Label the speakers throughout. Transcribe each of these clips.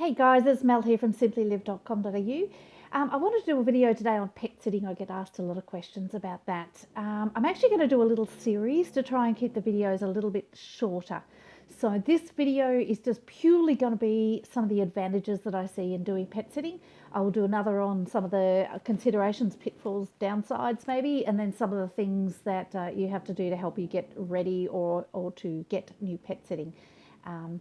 Speaker 1: Hey guys, it's Mel here from simplylive.com.au. I wanted to do a video today on pet sitting. I get asked a lot of questions about that. I'm actually going to do a little series to try and keep the videos a little bit shorter. So this video is just purely going to be some of the advantages that I see in doing pet sitting. I will do another on some of the considerations, pitfalls, downsides maybe, and then some of the things that you have to do to help you get ready or to get new pet sitting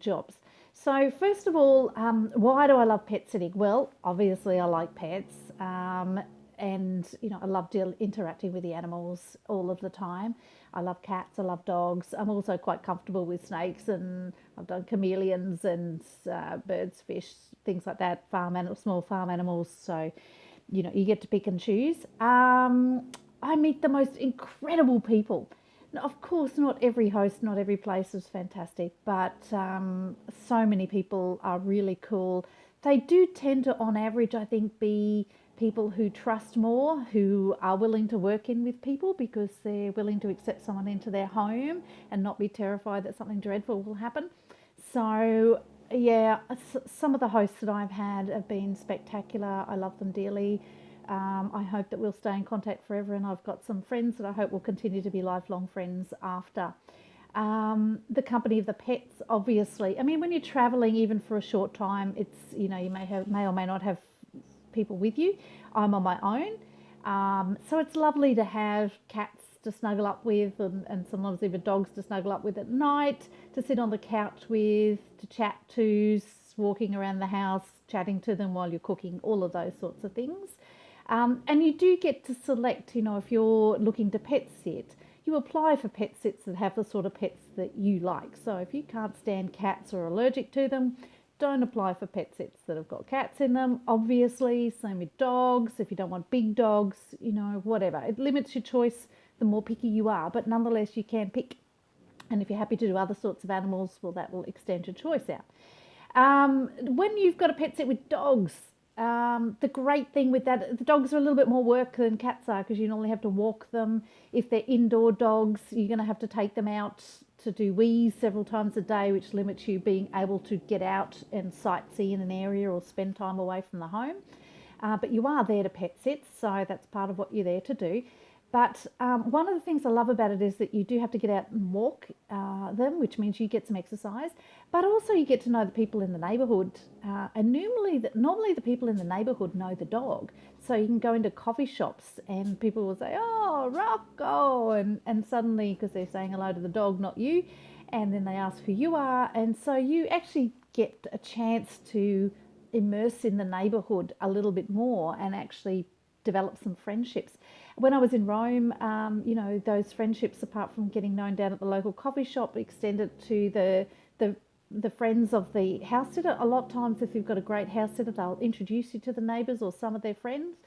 Speaker 1: jobs. So first of all, why do I love pet sitting? Well, obviously I like pets, and I love interacting with the animals all of the time. I love cats, I love dogs. I'm also quite comfortable with snakes, and I've done chameleons and birds, fish, things like that. Small farm animals. So you get to pick and choose. I meet the most incredible people. Now, of course, not every host, not every place is fantastic, but so many people are really cool. They do tend to, on average, I think, be people who trust more, who are willing to work in with people because they're willing to accept someone into their home and not be terrified that something dreadful will happen. So, yeah, some of the hosts that I've had have been spectacular. I love them dearly. I hope that we'll stay in contact forever, and I've got some friends that I hope will continue to be lifelong friends after. The company of the pets, obviously. I mean, when you're traveling, even for a short time, it's you may or may not have people with you. I'm on my own, so it's lovely to have cats to snuggle up with, and sometimes even dogs to snuggle up with at night, to sit on the couch with, to chat to, walking around the house, chatting to them while you're cooking, all of those sorts of things. And you do get to select, if you're looking to pet sit, you apply for pet sits that have the sort of pets that you like. So if you can't stand cats or are allergic to them, don't apply for pet sits that have got cats in them. Obviously, same with dogs. If you don't want big dogs, whatever. It limits your choice the more picky you are, but nonetheless, you can pick. And if you're happy to do other sorts of animals, well, that will extend your choice out. When you've got a pet sit with dogs, the great thing with that, the dogs are a little bit more work than cats are because you normally have to walk them. If they're indoor dogs, you're going to have to take them out to do wees several times a day, which limits you being able to get out and sightsee in an area or spend time away from the home. But you are there to pet sit, so that's part of what you're there to do. But one of the things I love about it is that you do have to get out and walk them, which means you get some exercise, but also you get to know the people in the neighbourhood. And normally the people in the neighbourhood know the dog. So you can go into coffee shops and people will say, "Oh, Rocco," and suddenly, because they're saying hello to the dog, not you, and then they ask who you are. And so you actually get a chance to immerse in the neighbourhood a little bit more and actually develop some friendships. When I was in Rome, those friendships, apart from getting known down at the local coffee shop, extended to the friends of the house sitter. A lot of times, if you've got a great house sitter, they'll introduce you to the neighbours or some of their friends,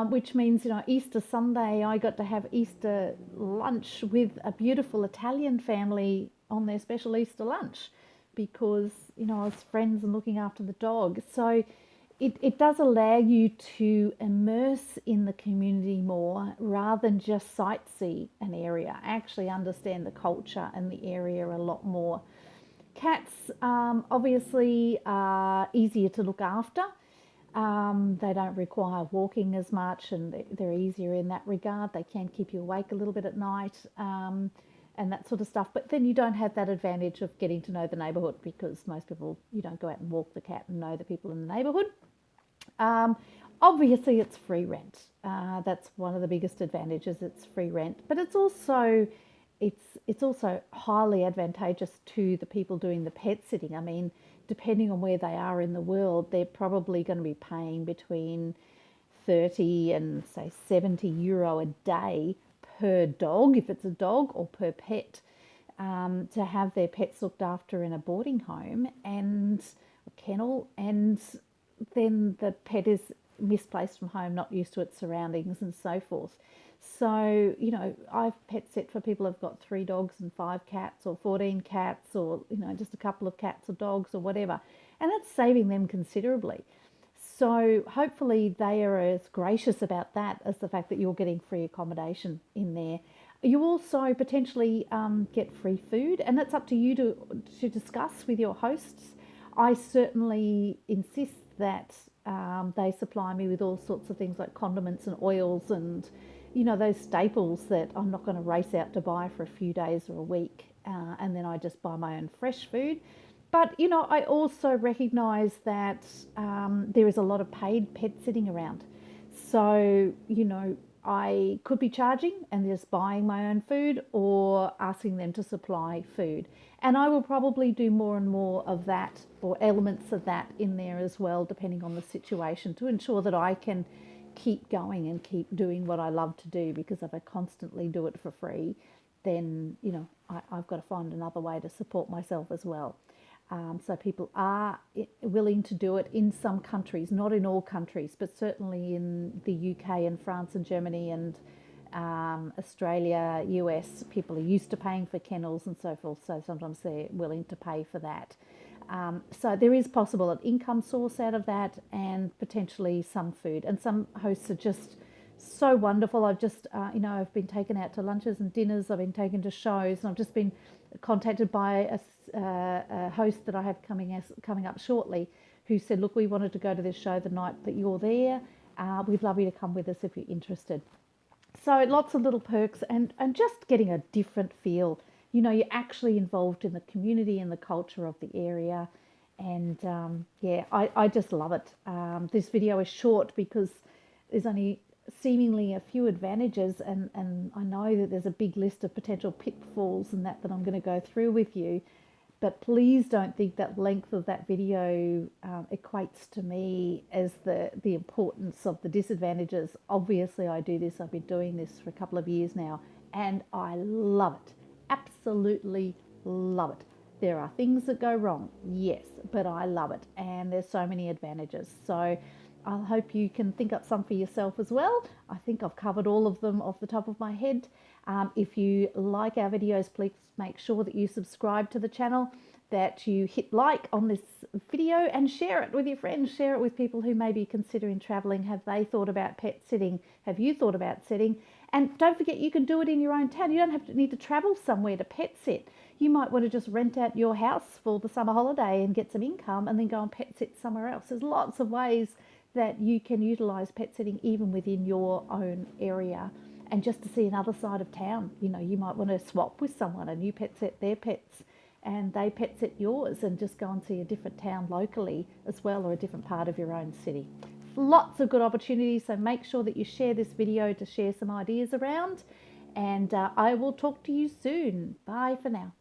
Speaker 1: which means, Easter Sunday, I got to have Easter lunch with a beautiful Italian family on their special Easter lunch because, I was friends and looking after the dog. So it does allow you to immerse in the community more rather than just sightsee an area, actually understand the culture and the area a lot more. Cats obviously are easier to look after. They don't require walking as much, and they're easier in that regard. They can keep you awake a little bit at night, and that sort of stuff. But then you don't have that advantage of getting to know the neighbourhood because most people, you don't go out and walk the cat and know the people in the neighbourhood. Obviously, it's free rent. That's one of the biggest advantages. It's free rent, but it's also highly advantageous to the people doing the pet sitting. I mean, depending on where they are in the world, they're probably going to be paying between 30 and say €70 a day per dog, if it's a dog, or per pet, to have their pets looked after in a boarding home and a kennel, and then the pet is misplaced from home, not used to its surroundings and so forth. So, I've pet sit for people who've got 3 dogs and 5 cats or 14 cats or, just a couple of cats or dogs or whatever. And it's saving them considerably. So hopefully they are as gracious about that as the fact that you're getting free accommodation in there. You also potentially get free food, and that's up to you to discuss with your hosts. I certainly insist that they supply me with all sorts of things like condiments and oils and, you know, those staples that I'm not going to race out to buy for a few days or a week. And then I just buy my own fresh food. But, you know, I also recognise that there is a lot of paid pet sitting around. So, you know, I could be charging and just buying my own food or asking them to supply food. And I will probably do more and more of that or elements of that in there as well, depending on the situation, to ensure that I can keep going and keep doing what I love to do. Because if I constantly do it for free, then, you know, I've got to find another way to support myself as well. So people are willing to do it in some countries, not in all countries, but certainly in the UK and France and Germany and Australia, US. People are used to paying for kennels and so forth, so sometimes they're willing to pay for that. So there is possible an income source out of that and potentially some food. And some hosts are just so wonderful. I've just, you know, I've been taken out to lunches and dinners. I've been taken to shows, and I've just been contacted by a host that I have coming up shortly, who said, "Look, we wanted to go to this show the night that you're there. We'd love you to come with us if you're interested." So lots of little perks and just getting a different feel. You know, you're actually involved in the community and the culture of the area. And yeah, I just love it. This video is short because there's only seemingly a few advantages, and I know that there's a big list of potential pitfalls and that I'm going to go through with you. But please don't think that length of that video equates to me as the importance of the disadvantages. Obviously, I do this. I've been doing this for a couple of years now, and I love it. Absolutely love it. There are things that go wrong, yes, but I love it, and there's so many advantages. So I hope you can think up some for yourself as well. I think I've covered all of them off the top of my head. If you like our videos, please make sure that you subscribe to the channel, that you hit like on this video and share it with your friends. Share it with people who may be considering traveling. Have they thought about pet sitting? Have you thought about sitting? And don't forget, you can do it in your own town. You don't need to travel somewhere to pet sit. You might want to just rent out your house for the summer holiday and get some income and then go and pet sit somewhere else. There's lots of ways that you can utilise pet sitting even within your own area, and just to see another side of town. You know, you might want to swap with someone and you pet sit their pets and they pet sit yours, and just go and see a different town locally as well, or a different part of your own city. Lots of good opportunities, so make sure that you share this video to share some ideas around, and I will talk to you soon. Bye for now.